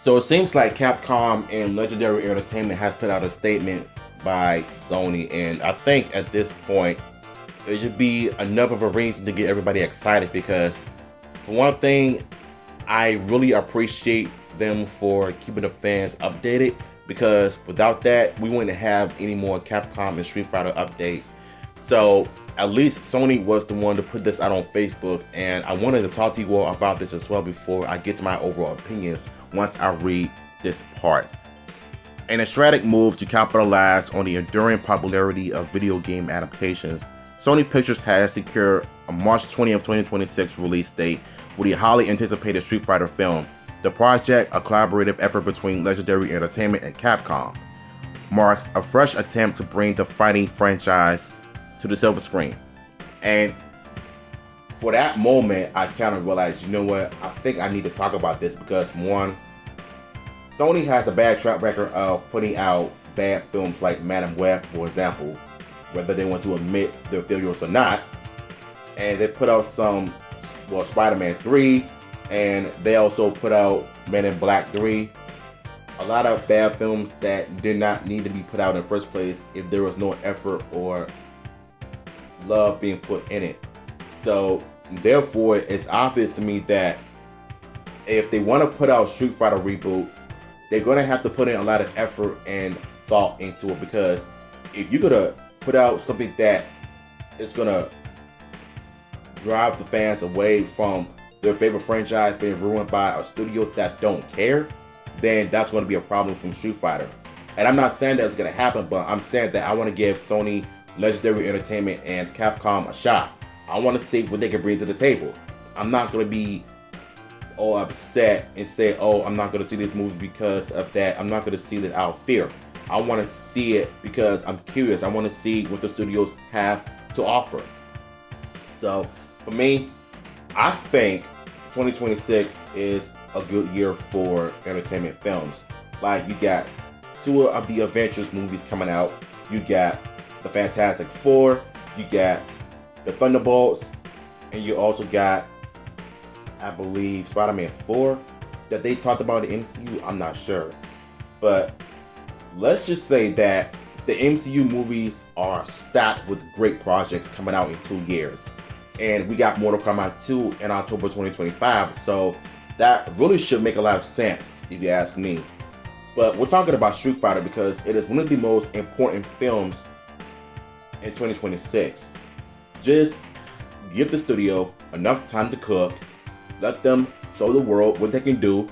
So it seems like Capcom and Legendary Entertainment has put out a statement by Sony, and I think at this point it should be enough of a reason to get everybody excited because, for one thing, I really appreciate them for keeping the fans updated because without that, we wouldn't have any more Capcom and Street Fighter updates. So at least Sony was the one to put this out on Facebook, and I wanted to talk to you all about this as well before I get to my overall opinions once I read this part. In a strategic move to capitalize on the enduring popularity of video game adaptations, Sony Pictures has secured a March 20th, 2026 release date for the highly anticipated Street Fighter film. The project, a collaborative effort between Legendary Entertainment and Capcom, marks a fresh attempt to bring the fighting franchise to the silver screen. And for that moment, I kind of realized, you know what, I think I need to talk about this because one, Sony has a bad track record of putting out bad films like Madame Web, for example, whether they want to admit their failures or not. And they put out some, well, Spider-Man 3, and they also put out Men in Black 3. A lot of bad films that did not need to be put out in the first place if there was no effort or love being put in it. So therefore, it's obvious to me that if they want to put out Street Fighter reboot, they're going to have to put in a lot of effort and thought into it, because if you're going to put out something that is going to drive the fans away from their favorite franchise being ruined by a studio that don't care, then that's going to be a problem from Street Fighter. And I'm not saying that's going to happen, but I'm saying that I want to give Sony, Legendary Entertainment, and Capcom a shot. I want to see what they can bring to the table. I'm not going to be all upset and say, oh, I'm not going to see this movie because of that. I'm not going to see this out of fear. I want to see it because I'm curious. I want to see what the studios have to offer. So for me, I think 2026 is a good year for entertainment films. Like, you got two of the Avengers movies coming out. You got the Fantastic Four. You got the Thunderbolts. And you also got, I believe, Spider-Man 4 that they talked about in the MCU. I'm not sure. But let's just say that the MCU movies are stacked with great projects coming out in 2 years. And we got Mortal Kombat 2 in October 2025. So that really should make a lot of sense, if you ask me. But we're talking about Street Fighter because it is one of the most important films in 2026. Just give the studio enough time to cook. Let them show the world what they can do.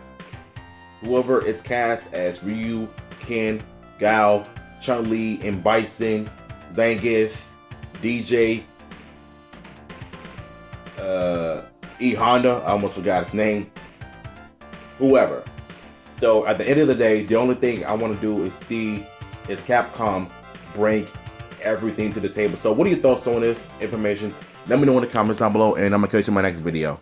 Whoever is cast as Ryu, Ken, Gao, Chun-Li, and Bison, Zangief, DJ, E Honda, I almost forgot his name, whoever. So at the end of the day, the only thing I want to do is Capcom bring everything to the table. So what are your thoughts on this information? Let me know in the comments down below, and I'm gonna catch you in my next video.